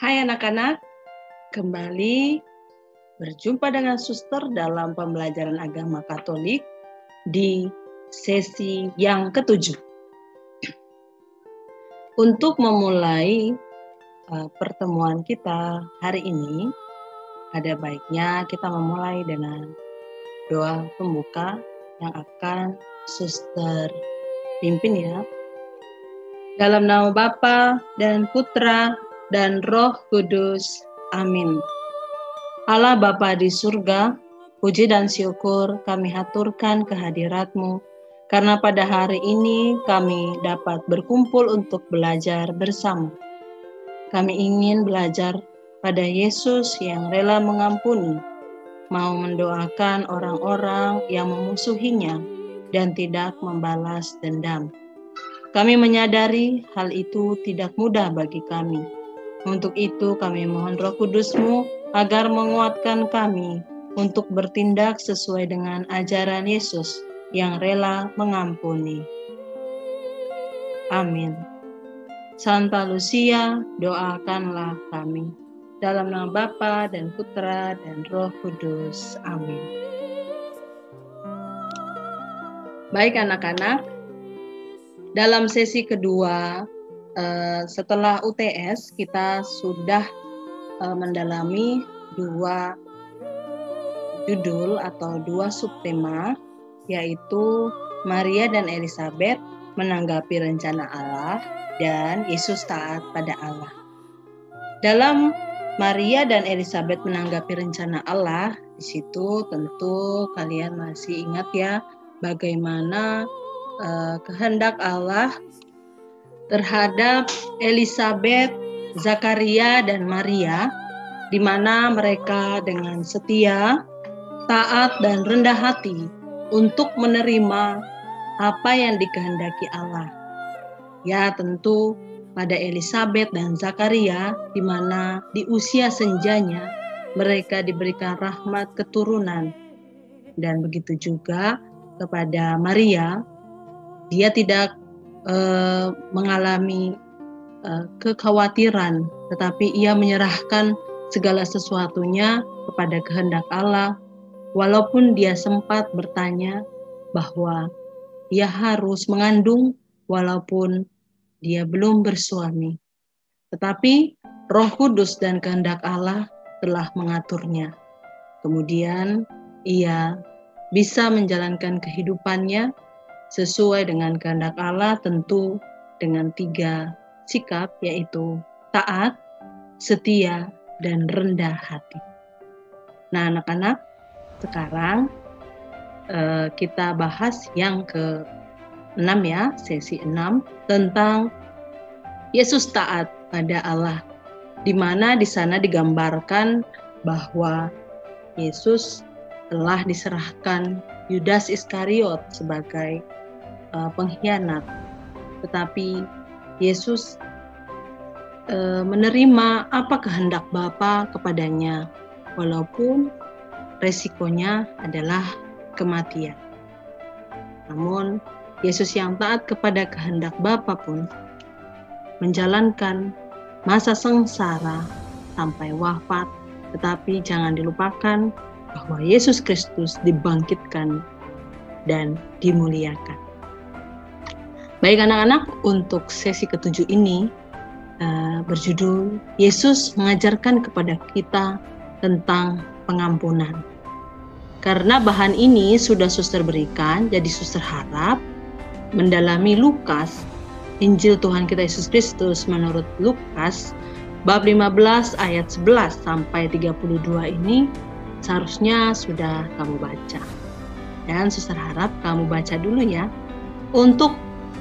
Hai anak-anak, kembali berjumpa dengan Suster dalam pembelajaran agama Katolik di sesi yang ketujuh. Untuk memulai pertemuan kita hari ini, ada baiknya kita memulai dengan doa pembuka yang akan Suster pimpin ya. Dalam nama Bapa dan Putra dan Roh Kudus. Amin. Allah Bapa di surga, puji dan syukur kami haturkan kehadirat-Mu, karena pada hari ini kami dapat berkumpul untuk belajar bersama. Kami ingin belajar pada Yesus yang rela mengampuni, mau mendoakan orang-orang yang memusuhinya, dan tidak membalas dendam. Kami menyadari hal itu tidak mudah bagi kami. Untuk itu kami mohon Roh Kudus-Mu agar menguatkan kami untuk bertindak sesuai dengan ajaran Yesus yang rela mengampuni. Amin. Santa Lucia, doakanlah kami. Dalam nama Bapa dan Putra dan Roh Kudus. Amin. Baik anak-anak, dalam sesi kedua setelah UTS kita sudah mendalami dua judul atau dua subtema, yaitu Maria dan Elizabeth menanggapi rencana Allah dan Yesus taat pada Allah. Dalam Maria dan Elizabeth menanggapi rencana Allah, di situ tentu kalian masih ingat ya bagaimana kehendak Allah terhadap Elizabeth, Zakaria, dan Maria, di mana mereka dengan setia, taat, dan rendah hati untuk menerima apa yang dikehendaki Allah. Ya, tentu pada Elizabeth dan Zakaria, di mana di usia senjanya mereka diberikan rahmat keturunan, dan begitu juga kepada Maria, dia tidak mengalami kekhawatiran, tetapi ia menyerahkan segala sesuatunya kepada kehendak Allah, walaupun dia sempat bertanya bahwa ia harus mengandung walaupun dia belum bersuami. Tetapi Roh Kudus dan kehendak Allah telah mengaturnya. Kemudian ia bisa menjalankan kehidupannya sesuai dengan kehendak Allah, tentu dengan 3 sikap, yaitu taat, setia, dan rendah hati. Nah anak-anak, sekarang kita bahas yang ke-6 ya, sesi 6 tentang Yesus taat pada Allah, di mana di sana digambarkan bahwa Yesus telah diserahkan Yudas Iskariot sebagai pengkhianat, tetapi Yesus menerima apa kehendak Bapa kepadanya, walaupun resikonya adalah kematian. Namun Yesus yang taat kepada kehendak Bapa pun menjalankan masa sengsara sampai wafat, tetapi jangan dilupakan bahwa Yesus Kristus dibangkitkan dan dimuliakan. Baik anak-anak, untuk sesi ke-7 ini berjudul Yesus mengajarkan kepada kita tentang pengampunan. Karena bahan ini sudah Suster berikan, jadi Suster harap mendalami Lukas, Injil Tuhan kita Yesus Kristus menurut Lukas bab 15 ayat 11 sampai 32 ini seharusnya sudah kamu baca. Dan Suster harap kamu baca dulu ya, untuk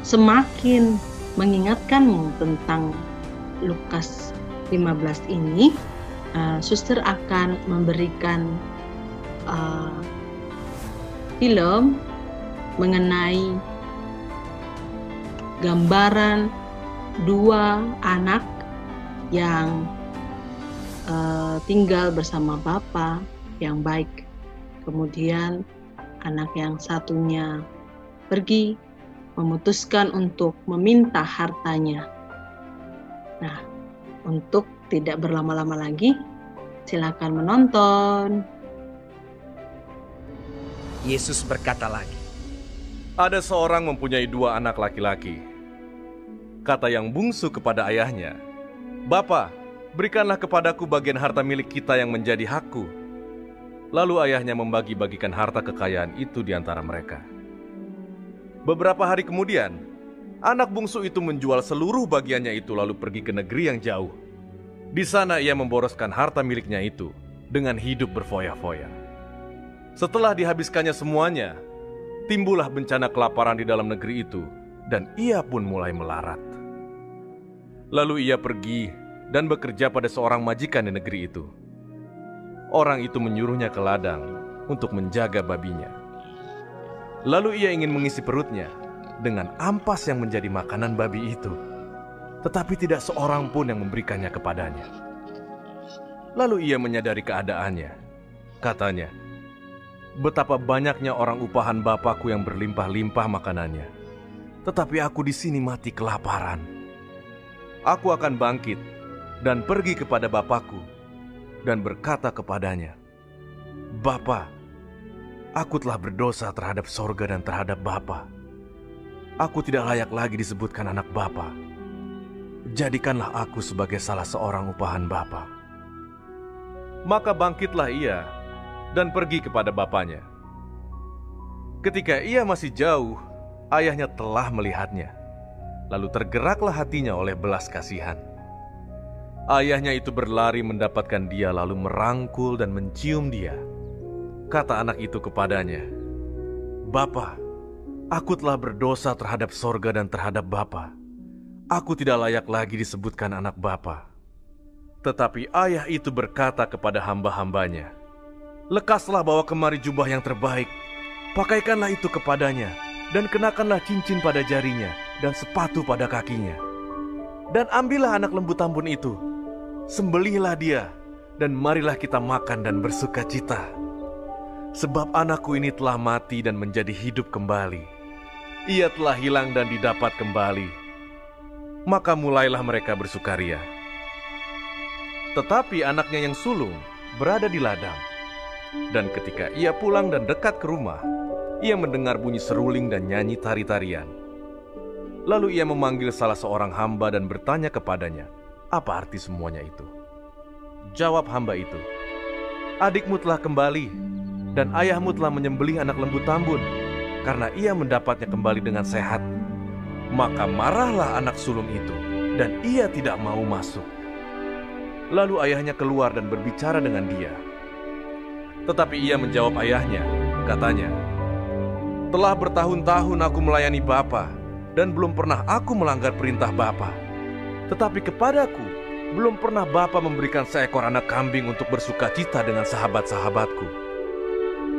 semakin mengingatkanmu tentang Lukas 15 ini. Suster akan memberikan film mengenai gambaran 2 anak yang tinggal bersama Bapa yang baik. Kemudian anak yang satunya pergi memutuskan untuk meminta hartanya. Nah, untuk tidak berlama-lama lagi, silakan menonton. Yesus berkata lagi, Ada seorang mempunyai 2 anak laki-laki. Kata yang bungsu kepada ayahnya, "Bapa, berikanlah kepadaku bagian harta milik kita yang menjadi hakku." Lalu ayahnya membagi-bagikan harta kekayaan itu di antara mereka. Beberapa hari kemudian, anak bungsu itu menjual seluruh bagiannya itu lalu pergi ke negeri yang jauh. Di sana ia memboroskan harta miliknya itu dengan hidup berfoya-foya. Setelah dihabiskannya semuanya, timbullah bencana kelaparan di dalam negeri itu, dan ia pun mulai melarat. Lalu ia pergi dan bekerja pada seorang majikan di negeri itu. Orang itu menyuruhnya ke ladang untuk menjaga babinya. Lalu ia ingin mengisi perutnya dengan ampas yang menjadi makanan babi itu, tetapi tidak seorang pun yang memberikannya kepadanya. Lalu ia menyadari keadaannya. Katanya, "Betapa banyaknya orang upahan Bapakku yang berlimpah-limpah makanannya, tetapi aku di sini mati kelaparan. Aku akan bangkit dan pergi kepada Bapakku dan berkata kepadanya, Bapa, aku telah berdosa terhadap sorga dan terhadap Bapa. Aku tidak layak lagi disebutkan anak Bapa. Jadikanlah aku sebagai salah seorang upahan Bapa." Maka bangkitlah ia dan pergi kepada bapaknya. Ketika ia masih jauh, ayahnya telah melihatnya. Lalu tergeraklah hatinya oleh belas kasihan. Ayahnya itu berlari mendapatkan dia lalu merangkul dan mencium dia. Kata anak itu kepadanya, "Bapa, aku telah berdosa terhadap sorga dan terhadap Bapa. Aku tidak layak lagi disebutkan anak Bapa." Tetapi ayah itu berkata kepada hamba-hambanya, "Lekaslah bawa kemari jubah yang terbaik, pakaikanlah itu kepadanya, dan kenakanlah cincin pada jarinya, dan sepatu pada kakinya. Dan ambillah anak lembu tambun itu, sembelihlah dia, dan marilah kita makan dan bersuka cita. Sebab anakku ini telah mati dan menjadi hidup kembali. Ia telah hilang dan didapat kembali." Maka mulailah mereka bersukaria. Tetapi anaknya yang sulung berada di ladang. Dan ketika ia pulang dan dekat ke rumah, ia mendengar bunyi seruling dan nyanyi tari-tarian. Lalu ia memanggil salah seorang hamba dan bertanya kepadanya, apa arti semuanya itu? Jawab hamba itu, "Adikmu telah kembali, dan ayahmu telah menyembelih anak lembu tambun, karena ia mendapatnya kembali dengan sehat." Maka marahlah anak sulung itu, dan ia tidak mau masuk. Lalu ayahnya keluar dan berbicara dengan dia. Tetapi ia menjawab ayahnya, katanya, "Telah bertahun-tahun aku melayani Bapa, dan belum pernah aku melanggar perintah Bapa. Tetapi kepadaku, belum pernah Bapa memberikan seekor anak kambing untuk bersuka cita dengan sahabat-sahabatku.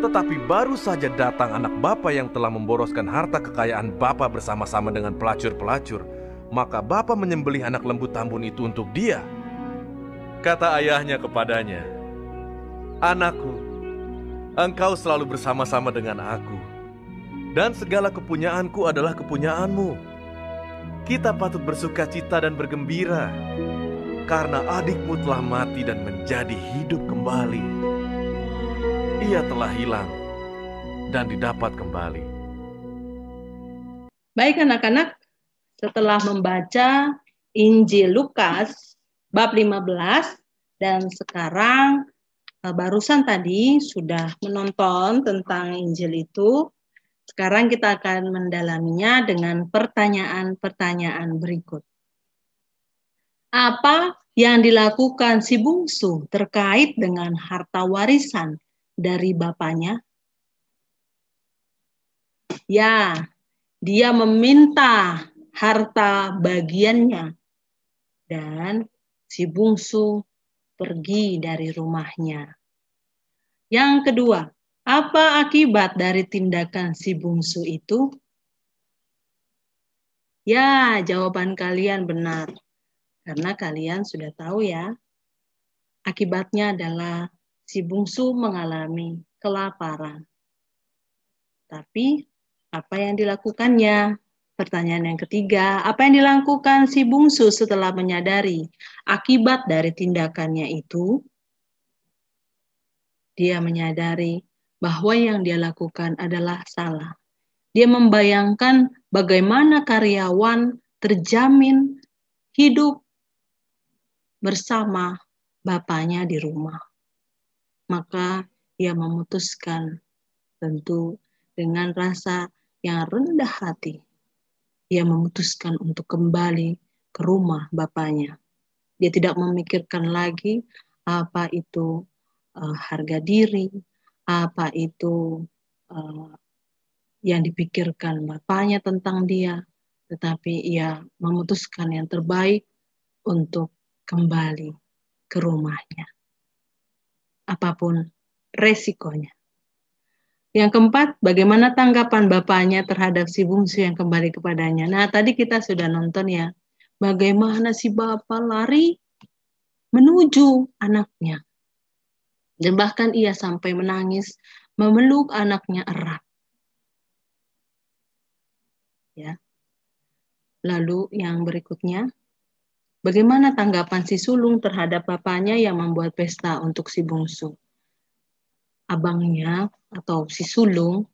Tetapi baru saja datang anak Bapa yang telah memboroskan harta kekayaan Bapa bersama-sama dengan pelacur-pelacur, maka Bapa menyembelih anak lembu tambun itu untuk dia." Kata ayahnya kepadanya, "Anakku, engkau selalu bersama-sama dengan aku, dan segala kepunyaanku adalah kepunyaanmu. Kita patut bersuka cita dan bergembira, karena adikmu telah mati dan menjadi hidup kembali. Ia telah hilang dan didapat kembali." Baik anak-anak, setelah membaca Injil Lukas bab 15 dan sekarang barusan tadi sudah menonton tentang Injil itu. Sekarang kita akan mendalaminya dengan pertanyaan-pertanyaan berikut. Apa yang dilakukan si bungsu terkait dengan harta warisan dari bapaknya? Ya, dia meminta harta bagiannya dan si bungsu pergi dari rumahnya. Yang kedua, apa akibat dari tindakan si bungsu itu? Ya, jawaban kalian benar. Karena kalian sudah tahu ya, akibatnya adalah si bungsu mengalami kelaparan. Tapi apa yang dilakukannya? Pertanyaan yang ketiga, apa yang dilakukan si bungsu setelah menyadari akibat dari tindakannya itu? Dia menyadari bahwa yang dia lakukan adalah salah. Dia membayangkan bagaimana karyawan terjamin hidup bersama bapaknya di rumah. Maka ia memutuskan, tentu dengan rasa yang rendah hati, ia memutuskan untuk kembali ke rumah bapaknya. Dia tidak memikirkan lagi apa itu harga diri, apa itu yang dipikirkan bapaknya tentang dia, tetapi ia memutuskan yang terbaik untuk kembali ke rumahnya, apapun resikonya. Yang keempat, bagaimana tanggapan bapaknya terhadap si bungsu yang kembali kepadanya. Nah, tadi kita sudah nonton ya, bagaimana si bapak lari menuju anaknya. Dan bahkan ia sampai menangis, memeluk anaknya erat. Ya. Lalu yang berikutnya, bagaimana tanggapan si sulung terhadap bapaknya yang membuat pesta untuk si bungsu. Abangnya atau si sulung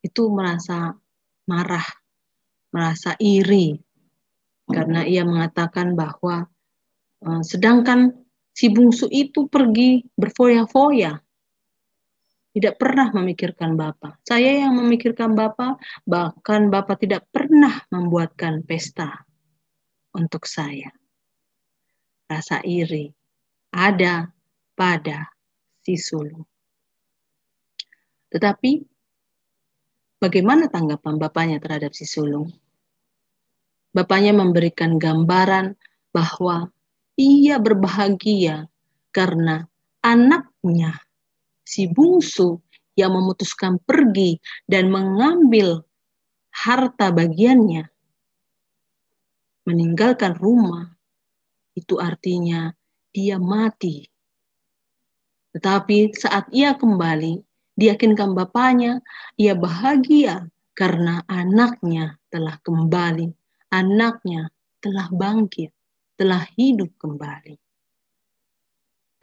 itu merasa marah, merasa iri, karena ia mengatakan bahwa sedangkan si bungsu itu pergi berfoya-foya, tidak pernah memikirkan Bapak. Saya yang memikirkan Bapak, bahkan Bapak tidak pernah membuatkan pesta untuk saya. Rasa iri ada pada si sulung. Tetapi bagaimana tanggapan bapaknya terhadap si sulung? Bapaknya memberikan gambaran bahwa ia berbahagia karena anaknya, si bungsu yang memutuskan pergi dan mengambil harta bagiannya, meninggalkan rumah, itu artinya dia mati. Tetapi saat ia kembali, diyakinkan bapaknya, ia bahagia karena anaknya telah kembali, anaknya telah bangkit, telah hidup kembali.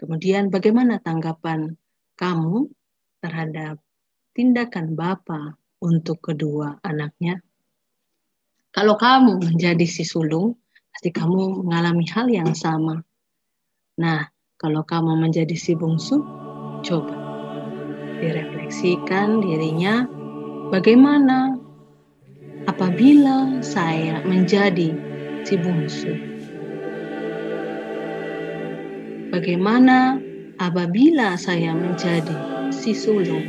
Kemudian bagaimana tanggapan kamu terhadap tindakan Bapa untuk kedua anaknya? Kalau kamu menjadi si sulung, pasti kamu mengalami hal yang sama. Nah, kalau kamu menjadi si bungsu, coba direfleksikan dirinya, bagaimana apabila saya menjadi si bungsu? Bagaimana apabila saya menjadi si sulung?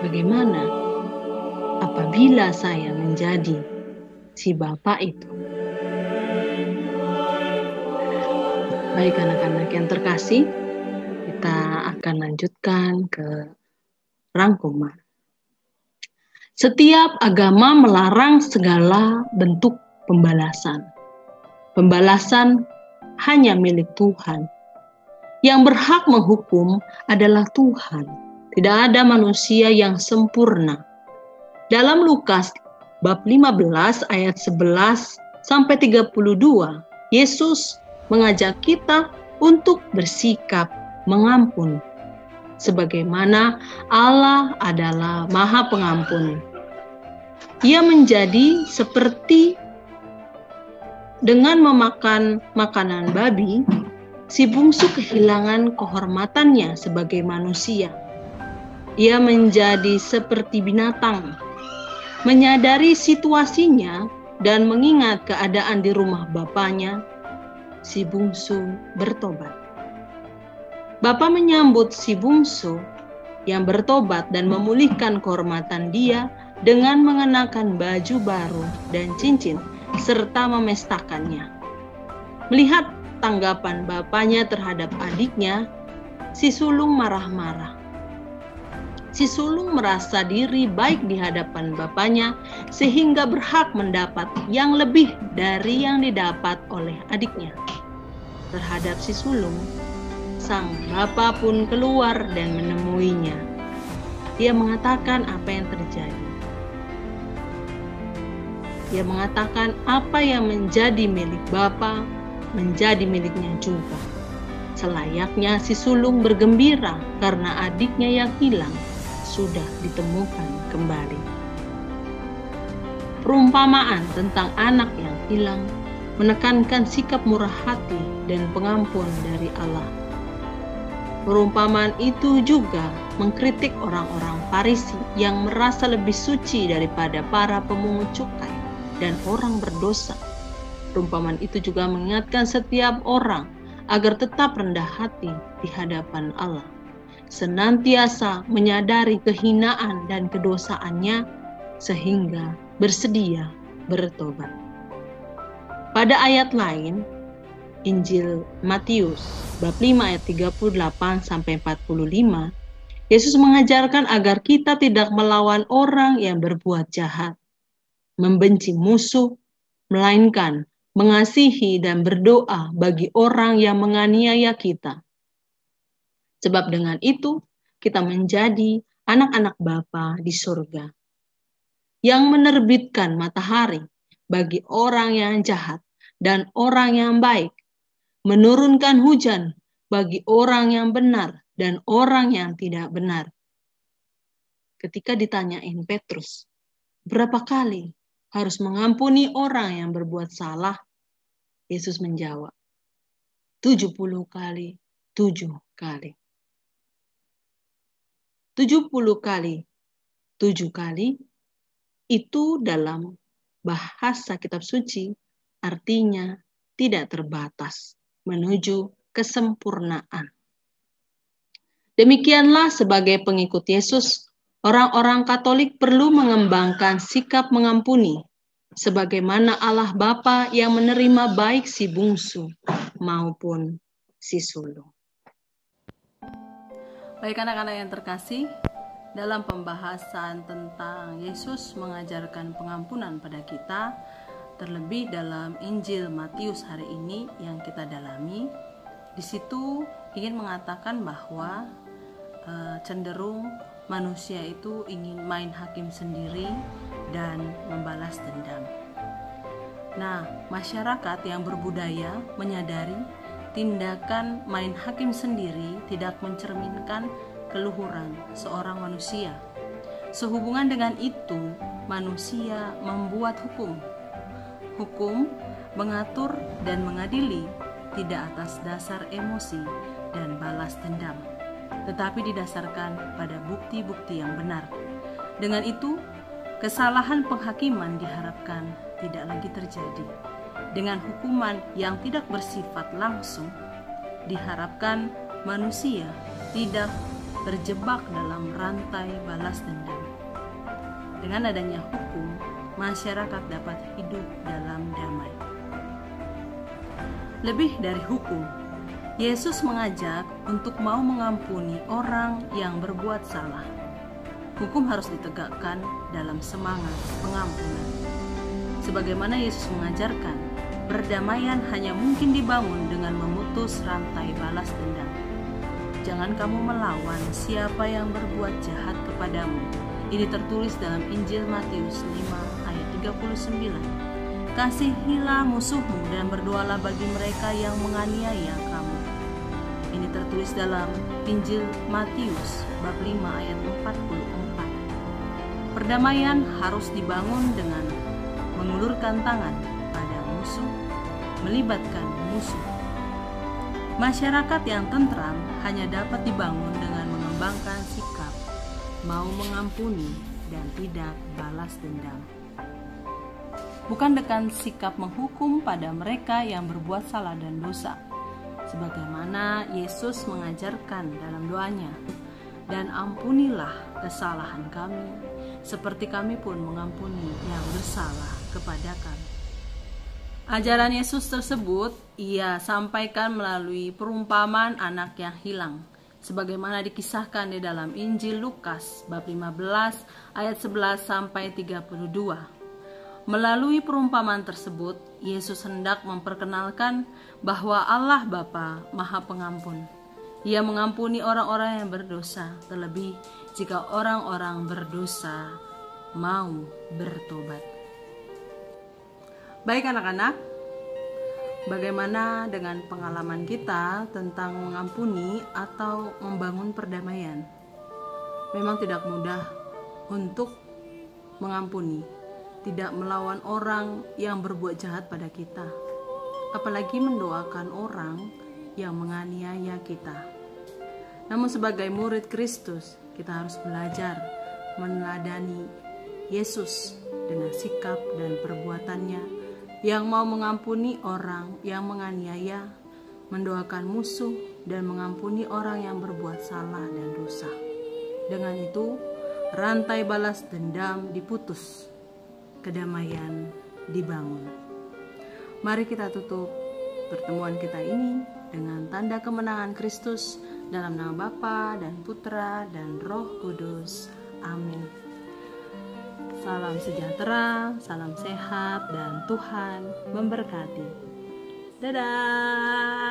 Bagaimana apabila saya menjadi si bapak itu? Baik anak-anak yang terkasih, kita akan lanjutkan ke rangkuman. Setiap agama melarang segala bentuk pembalasan. Pembalasan hanya milik Tuhan. Yang berhak menghukum adalah Tuhan. Tidak ada manusia yang sempurna. Dalam Lukas bab 15 ayat 11 sampai 32, Yesus mengajak kita untuk bersikap mengampun, sebagaimana Allah adalah Maha Pengampun. Ia menjadi seperti dengan memakan makanan babi, si bungsu kehilangan kehormatannya sebagai manusia. Ia menjadi seperti binatang, menyadari situasinya dan mengingat keadaan di rumah bapaknya, si bungsu bertobat. Bapa menyambut si bungsu yang bertobat dan memulihkan kehormatan dia dengan mengenakan baju baru dan cincin serta memestakannya. Melihat tanggapan bapaknya terhadap adiknya, si sulung marah-marah. Si sulung merasa diri baik di hadapan bapaknya sehingga berhak mendapat yang lebih dari yang didapat oleh adiknya. Terhadap si sulung, sang bapa pun keluar dan menemuinya. Dia mengatakan apa yang terjadi. Ia mengatakan apa yang menjadi milik Bapa menjadi miliknya juga. Selayaknya si sulung bergembira karena adiknya yang hilang sudah ditemukan kembali. Perumpamaan tentang anak yang hilang menekankan sikap murah hati dan pengampun dari Allah. Perumpamaan itu juga mengkritik orang-orang Farisi yang merasa lebih suci daripada para pemungut cukai dan orang berdosa. Perumpamaan itu juga mengingatkan setiap orang agar tetap rendah hati di hadapan Allah, senantiasa menyadari kehinaan dan kedosaannya sehingga bersedia bertobat. Pada ayat lain, Injil Matius bab 5 ayat 38 sampai 45, Yesus mengajarkan agar kita tidak melawan orang yang berbuat jahat, membenci musuh, melainkan mengasihi dan berdoa bagi orang yang menganiaya kita. Sebab dengan itu kita menjadi anak-anak Bapa di surga, yang menerbitkan matahari bagi orang yang jahat dan orang yang baik, menurunkan hujan bagi orang yang benar dan orang yang tidak benar. Ketika ditanyain Petrus, berapa kali harus mengampuni orang yang berbuat salah? Yesus menjawab, 70 kali, 7 kali. 70 kali, 7 kali, itu dalam bahasa kitab suci artinya tidak terbatas menuju kesempurnaan. Demikianlah sebagai pengikut Yesus, orang-orang Katolik perlu mengembangkan sikap mengampuni, sebagaimana Allah Bapa yang menerima baik si bungsu maupun si sulung. Baik anak-anak yang terkasih, dalam pembahasan tentang Yesus mengajarkan pengampunan pada kita, terlebih dalam Injil Matius hari ini yang kita dalami, di situ ingin mengatakan bahwa cenderung manusia itu ingin main hakim sendiri dan membalas dendam. Nah, masyarakat yang berbudaya menyadari tindakan main hakim sendiri tidak mencerminkan keluhuran seorang manusia. Sehubungan dengan itu, manusia membuat hukum. Hukum mengatur dan mengadili tidak atas dasar emosi dan balas dendam, tetapi didasarkan pada bukti-bukti yang benar. Dengan itu, kesalahan penghakiman diharapkan tidak lagi terjadi. Dengan hukuman yang tidak bersifat langsung, diharapkan manusia tidak terjebak dalam rantai balas dendam. Dengan adanya hukum, masyarakat dapat hidup dalam damai. Lebih dari hukum, Yesus mengajak untuk mau mengampuni orang yang berbuat salah. Hukum harus ditegakkan dalam semangat pengampunan. Sebagaimana Yesus mengajarkan, perdamaian hanya mungkin dibangun dengan memutus rantai balas dendam. Jangan kamu melawan siapa yang berbuat jahat kepadamu. Ini tertulis dalam Injil Matius 5 ayat 39. Kasihilah musuhmu dan berdoalah bagi mereka yang menganiaya kamu. Ini tertulis dalam Injil Matius bab 5 ayat 44. Perdamaian harus dibangun dengan mengulurkan tangan pada musuh, melibatkan musuh. Masyarakat yang tentram hanya dapat dibangun dengan mengembangkan sikap mau mengampuni dan tidak balas dendam. Bukan dengan sikap menghukum pada mereka yang berbuat salah dan dosa, sebagaimana Yesus mengajarkan dalam doanya, dan ampunilah kesalahan kami, seperti kami pun mengampuni yang bersalah kepada kami. Ajaran Yesus tersebut ia sampaikan melalui perumpamaan anak yang hilang, sebagaimana dikisahkan di dalam Injil Lukas bab 15 ayat 11 sampai 32. Melalui perumpamaan tersebut, Yesus hendak memperkenalkan bahwa Allah Bapa Maha Pengampun. Ia mengampuni orang-orang yang berdosa, terlebih jika orang-orang berdosa mau bertobat. Baik anak-anak, bagaimana dengan pengalaman kita tentang mengampuni atau membangun perdamaian? Memang tidak mudah untuk mengampuni, tidak melawan orang yang berbuat jahat pada kita, apalagi mendoakan orang yang menganiaya kita. Namun sebagai murid Kristus, kita harus belajar meneladani Yesus dengan sikap dan perbuatannya yang mau mengampuni orang yang menganiaya, mendoakan musuh, dan mengampuni orang yang berbuat salah dan dosa. Dengan itu, rantai balas dendam diputus, kedamaian dibangun. Mari kita tutup pertemuan kita ini dengan tanda kemenangan Kristus dalam nama Bapa dan Putra dan Roh Kudus. Amin. Salam sejahtera, salam sehat, dan Tuhan memberkati. Dadah.